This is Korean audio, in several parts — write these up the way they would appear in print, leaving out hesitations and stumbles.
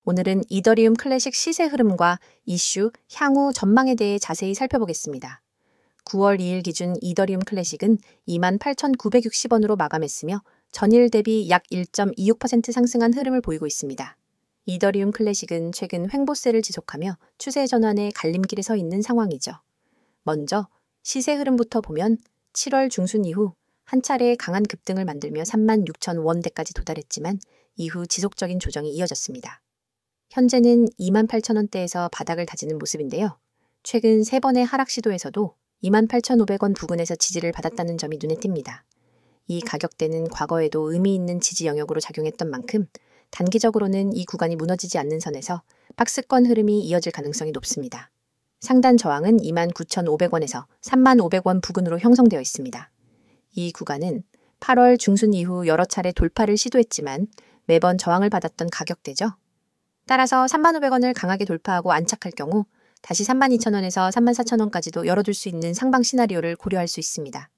오늘은 이더리움 클래식 시세 흐름과 이슈, 향후 전망에 대해 자세히 살펴보겠습니다. 9월 2일 기준 이더리움 클래식은 28,960원으로 마감했으며 전일 대비 약 1.26% 상승한 흐름을 보이고 있습니다. 이더리움 클래식은 최근 횡보세를 지속하며 추세 전환의 갈림길에 서 있는 상황이죠. 먼저 시세 흐름부터 보면 7월 중순 이후 한 차례 강한 급등을 만들며 36,000원대까지 도달했지만 이후 지속적인 조정이 이어졌습니다. 현재는 28,000원대에서 바닥을 다지는 모습인데요. 최근 3번의 하락 시도에서도 28,500원 부근에서 지지를 받았다는 점이 눈에 띕니다. 이 가격대는 과거에도 의미 있는 지지 영역으로 작용했던 만큼 단기적으로는 이 구간이 무너지지 않는 선에서 박스권 흐름이 이어질 가능성이 높습니다. 상단 저항은 29,500원에서 35,000원 부근으로 형성되어 있습니다. 이 구간은 8월 중순 이후 여러 차례 돌파를 시도했지만 매번 저항을 받았던 가격대죠. 따라서 35,000원을 강하게 돌파하고 안착할 경우 다시 32,000원에서 34,000원까지도 열어둘 수 있는 상방 시나리오를 고려할 수 있습니다.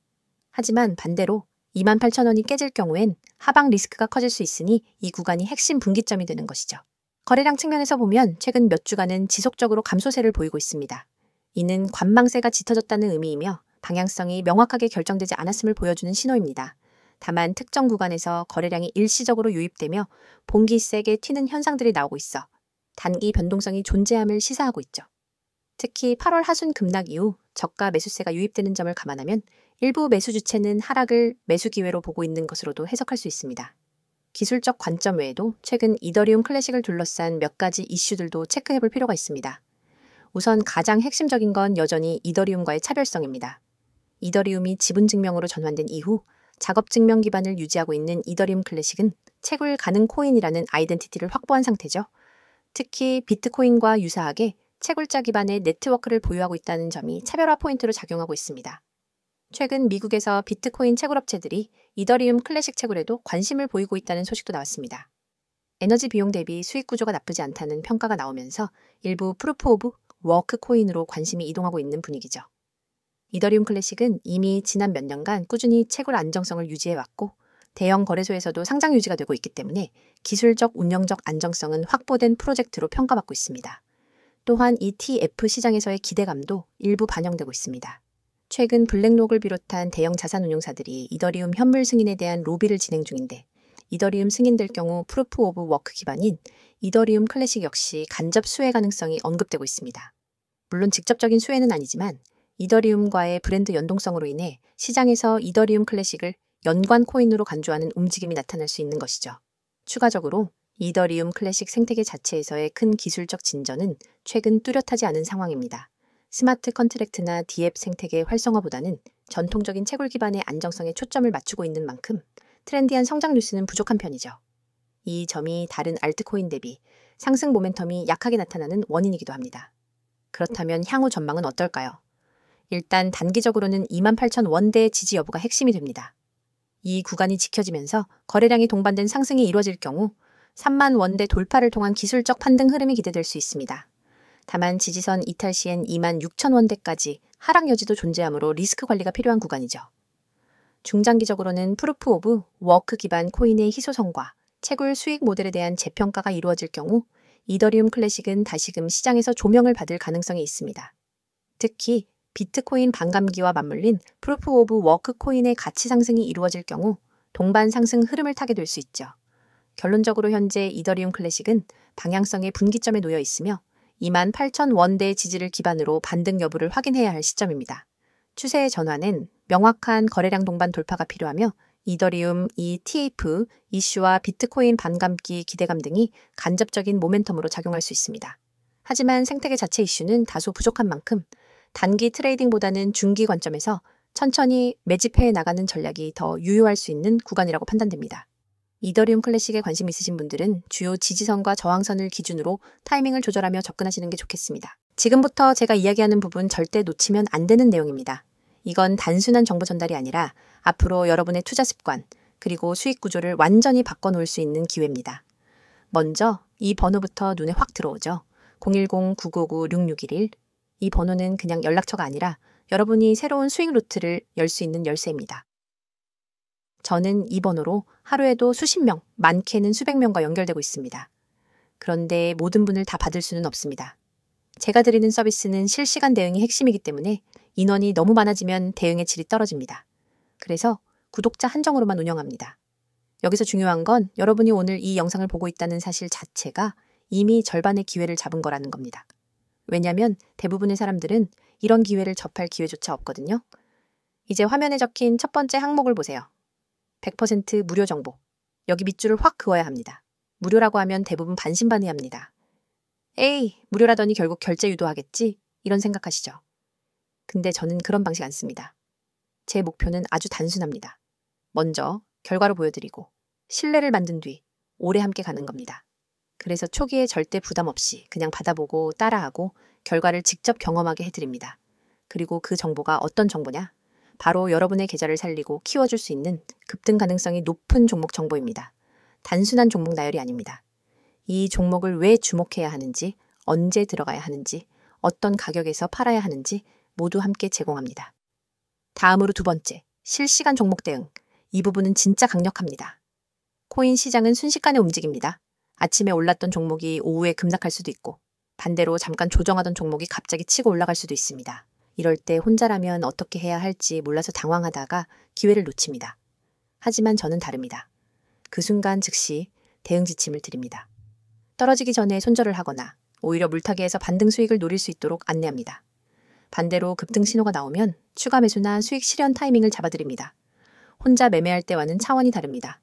하지만 반대로 28,000원이 깨질 경우엔 하방 리스크가 커질 수 있으니 이 구간이 핵심 분기점이 되는 것이죠. 거래량 측면에서 보면 최근 몇 주간은 지속적으로 감소세를 보이고 있습니다. 이는 관망세가 짙어졌다는 의미이며 방향성이 명확하게 결정되지 않았음을 보여주는 신호입니다. 다만 특정 구간에서 거래량이 일시적으로 유입되며 봉기 세게 튀는 현상들이 나오고 있어 단기 변동성이 존재함을 시사하고 있죠. 특히 8월 하순 급락 이후 저가 매수세가 유입되는 점을 감안하면 일부 매수 주체는 하락을 매수 기회로 보고 있는 것으로도 해석할 수 있습니다. 기술적 관점 외에도 최근 이더리움 클래식을 둘러싼 몇 가지 이슈들도 체크해볼 필요가 있습니다. 우선 가장 핵심적인 건 여전히 이더리움과의 차별성입니다. 이더리움이 지분 증명으로 전환된 이후 작업 증명 기반을 유지하고 있는 이더리움 클래식은 채굴 가능 코인이라는 아이덴티티를 확보한 상태죠. 특히 비트코인과 유사하게 채굴자 기반의 네트워크를 보유하고 있다는 점이 차별화 포인트로 작용하고 있습니다. 최근 미국에서 비트코인 채굴업체들이 이더리움 클래식 채굴에도 관심을 보이고 있다는 소식도 나왔습니다. 에너지 비용 대비 수익 구조가 나쁘지 않다는 평가가 나오면서 일부 프루프 오브 워크 코인으로 관심이 이동하고 있는 분위기죠. 이더리움 클래식은 이미 지난 몇 년간 꾸준히 채굴 안정성을 유지해왔고 대형 거래소에서도 상장 유지가 되고 있기 때문에 기술적 운영적 안정성은 확보된 프로젝트로 평가받고 있습니다. 또한 ETF 시장에서의 기대감도 일부 반영되고 있습니다. 최근 블랙록을 비롯한 대형 자산운용사들이 이더리움 현물 승인에 대한 로비를 진행 중인데 이더리움 승인될 경우 프루프 오브 워크 기반인 이더리움 클래식 역시 간접 수혜 가능성이 언급되고 있습니다. 물론 직접적인 수혜는 아니지만 이더리움과의 브랜드 연동성으로 인해 시장에서 이더리움 클래식을 연관 코인으로 간주하는 움직임이 나타날 수 있는 것이죠. 추가적으로 이더리움 클래식 생태계 자체에서의 큰 기술적 진전은 최근 뚜렷하지 않은 상황입니다. 스마트 컨트랙트나 디앱 생태계 활성화보다는 전통적인 채굴 기반의 안정성에 초점을 맞추고 있는 만큼 트렌디한 성장 뉴스는 부족한 편이죠. 이 점이 다른 알트코인 대비 상승 모멘텀이 약하게 나타나는 원인이기도 합니다. 그렇다면 향후 전망은 어떨까요? 일단 단기적으로는 28,000원대의 지지 여부가 핵심이 됩니다. 이 구간이 지켜지면서 거래량이 동반된 상승이 이루어질 경우 30,000원대 돌파를 통한 기술적 반등 흐름이 기대될 수 있습니다. 다만 지지선 이탈 시엔 26,000원대까지 하락 여지도 존재하므로 리스크 관리가 필요한 구간이죠. 중장기적으로는 프루프 오브 워크 기반 코인의 희소성과 채굴 수익 모델에 대한 재평가가 이루어질 경우 이더리움 클래식은 다시금 시장에서 조명을 받을 가능성이 있습니다. 특히 비트코인 반감기와 맞물린 프루프 오브 워크 코인의 가치 상승이 이루어질 경우 동반 상승 흐름을 타게 될 수 있죠. 결론적으로 현재 이더리움 클래식은 방향성의 분기점에 놓여 있으며 28,000원대 지지를 기반으로 반등 여부를 확인해야 할 시점입니다. 추세의 전환은 명확한 거래량 동반 돌파가 필요하며 이더리움, ETF, 이슈와 비트코인 반감기 기대감 등이 간접적인 모멘텀으로 작용할 수 있습니다. 하지만 생태계 자체 이슈는 다소 부족한 만큼 단기 트레이딩보다는 중기 관점에서 천천히 매집해 나가는 전략이 더 유효할 수 있는 구간이라고 판단됩니다. 이더리움 클래식에 관심 있으신 분들은 주요 지지선과 저항선을 기준으로 타이밍을 조절하며 접근하시는 게 좋겠습니다. 지금부터 제가 이야기하는 부분 절대 놓치면 안 되는 내용입니다. 이건 단순한 정보 전달이 아니라 앞으로 여러분의 투자 습관, 그리고 수익 구조를 완전히 바꿔놓을 수 있는 기회입니다. 먼저 이 번호부터 눈에 확 들어오죠. 010-959-6611. 이 번호는 그냥 연락처가 아니라 여러분이 새로운 수익 루트를 열 수 있는 열쇠입니다. 저는 이 번호로 하루에도 수십 명, 많게는 수백 명과 연결되고 있습니다. 그런데 모든 분을 다 받을 수는 없습니다. 제가 드리는 서비스는 실시간 대응이 핵심이기 때문에 인원이 너무 많아지면 대응의 질이 떨어집니다. 그래서 구독자 한정으로만 운영합니다. 여기서 중요한 건 여러분이 오늘 이 영상을 보고 있다는 사실 자체가 이미 절반의 기회를 잡은 거라는 겁니다. 왜냐하면 대부분의 사람들은 이런 기회를 접할 기회조차 없거든요. 이제 화면에 적힌 첫 번째 항목을 보세요. 100% 무료 정보. 여기 밑줄을 확 그어야 합니다. 무료라고 하면 대부분 반신반의합니다. 에이, 무료라더니 결국 결제 유도하겠지? 이런 생각하시죠. 근데 저는 그런 방식 안 씁니다. 제 목표는 아주 단순합니다. 먼저 결과로 보여드리고 신뢰를 만든 뒤 오래 함께 가는 겁니다. 그래서 초기에 절대 부담 없이 그냥 받아보고 따라하고 결과를 직접 경험하게 해드립니다. 그리고 그 정보가 어떤 정보냐? 바로 여러분의 계좌를 살리고 키워줄 수 있는 급등 가능성이 높은 종목 정보입니다. 단순한 종목 나열이 아닙니다. 이 종목을 왜 주목해야 하는지, 언제 들어가야 하는지, 어떤 가격에서 팔아야 하는지 모두 함께 제공합니다. 다음으로 두 번째, 실시간 종목 대응. 이 부분은 진짜 강력합니다. 코인 시장은 순식간에 움직입니다. 아침에 올랐던 종목이 오후에 급락할 수도 있고 반대로 잠깐 조정하던 종목이 갑자기 치고 올라갈 수도 있습니다. 이럴 때 혼자라면 어떻게 해야 할지 몰라서 당황하다가 기회를 놓칩니다. 하지만 저는 다릅니다. 그 순간 즉시 대응 지침을 드립니다. 떨어지기 전에 손절을 하거나 오히려 물타기에서 반등 수익을 노릴 수 있도록 안내합니다. 반대로 급등 신호가 나오면 추가 매수나 수익 실현 타이밍을 잡아드립니다. 혼자 매매할 때와는 차원이 다릅니다.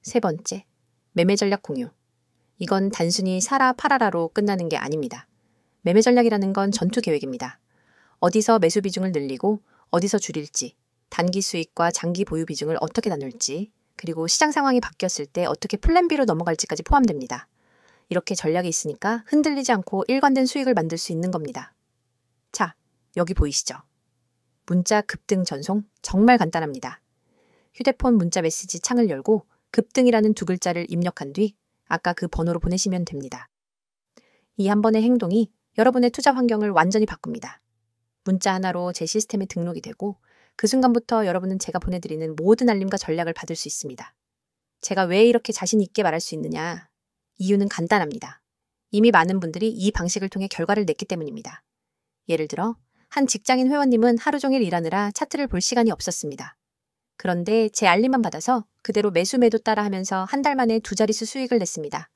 세 번째, 매매 전략 공유. 이건 단순히 사라 팔아라로 끝나는 게 아닙니다. 매매 전략이라는 건 전투 계획입니다. 어디서 매수 비중을 늘리고 어디서 줄일지, 단기 수익과 장기 보유 비중을 어떻게 나눌지, 그리고 시장 상황이 바뀌었을 때 어떻게 플랜 B로 넘어갈지까지 포함됩니다. 이렇게 전략이 있으니까 흔들리지 않고 일관된 수익을 만들 수 있는 겁니다. 자, 여기 보이시죠? 문자 급등 전송 정말 간단합니다. 휴대폰 문자 메시지 창을 열고 급등이라는 두 글자를 입력한 뒤 아까 그 번호로 보내시면 됩니다. 이 한 번의 행동이 여러분의 투자 환경을 완전히 바꿉니다. 문자 하나로 제 시스템에 등록이 되고 그 순간부터 여러분은 제가 보내드리는 모든 알림과 전략을 받을 수 있습니다. 제가 왜 이렇게 자신 있게 말할 수 있느냐? 이유는 간단합니다. 이미 많은 분들이 이 방식을 통해 결과를 냈기 때문입니다. 예를 들어 한 직장인 회원님은 하루 종일 일하느라 차트를 볼 시간이 없었습니다. 그런데 제 알림만 받아서 그대로 매수 매도 따라 하면서 한 달 만에 두 자릿수 수익을 냈습니다.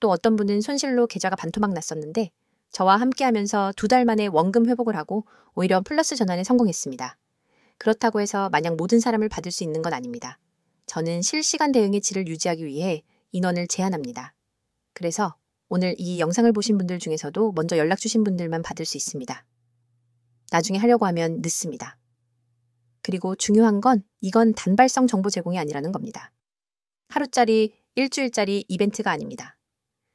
또 어떤 분은 손실로 계좌가 반토막 났었는데 저와 함께 하면서 두 달 만에 원금 회복을 하고 오히려 플러스 전환에 성공했습니다. 그렇다고 해서 마냥 모든 사람을 받을 수 있는 건 아닙니다. 저는 실시간 대응의 질을 유지하기 위해 인원을 제한합니다. 그래서 오늘 이 영상을 보신 분들 중에서도 먼저 연락 주신 분들만 받을 수 있습니다. 나중에 하려고 하면 늦습니다. 그리고 중요한 건 이건 단발성 정보 제공이 아니라는 겁니다. 하루짜리, 일주일짜리 이벤트가 아닙니다.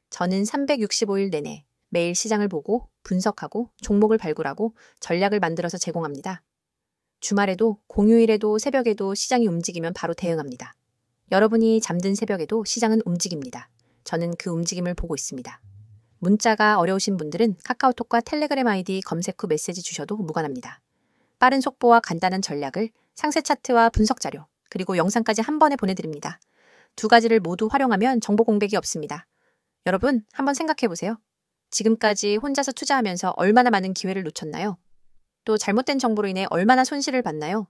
저는 365일 내내 매일 시장을 보고 분석하고 종목을 발굴하고 전략을 만들어서 제공합니다. 주말에도 공휴일에도 새벽에도 시장이 움직이면 바로 대응합니다. 여러분이 잠든 새벽에도 시장은 움직입니다. 저는 그 움직임을 보고 있습니다. 문자가 어려우신 분들은 카카오톡과 텔레그램 아이디 검색 후 메시지 주셔도 무관합니다. 빠른 속보와 간단한 전략을 상세 차트와 분석 자료, 그리고 영상까지 한 번에 보내드립니다. 두 가지를 모두 활용하면 정보 공백이 없습니다. 여러분, 한번 생각해 보세요. 지금까지 혼자서 투자하면서 얼마나 많은 기회를 놓쳤나요? 또 잘못된 정보로 인해 얼마나 손실을 봤나요?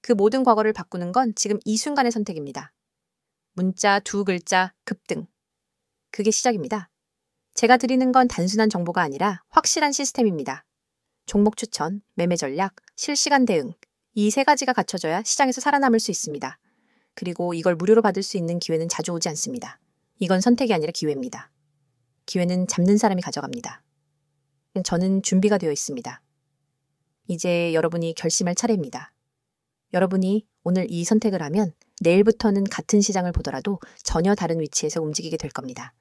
그 모든 과거를 바꾸는 건 지금 이 순간의 선택입니다. 문자 두 글자 급등. 그게 시작입니다. 제가 드리는 건 단순한 정보가 아니라 확실한 시스템입니다. 종목 추천, 매매 전략, 실시간 대응. 이 세 가지가 갖춰져야 시장에서 살아남을 수 있습니다. 그리고 이걸 무료로 받을 수 있는 기회는 자주 오지 않습니다. 이건 선택이 아니라 기회입니다. 기회는 잡는 사람이 가져갑니다. 저는 준비가 되어 있습니다. 이제 여러분이 결심할 차례입니다. 여러분이 오늘 이 선택을 하면 내일부터는 같은 시장을 보더라도 전혀 다른 위치에서 움직이게 될 겁니다.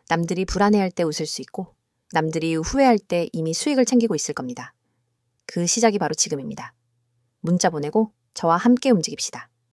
남들이 불안해할 때 웃을 수 있고 남들이 후회할 때 이미 수익을 챙기고 있을 겁니다. 그 시작이 바로 지금입니다. 문자 보내고 저와 함께 움직입시다.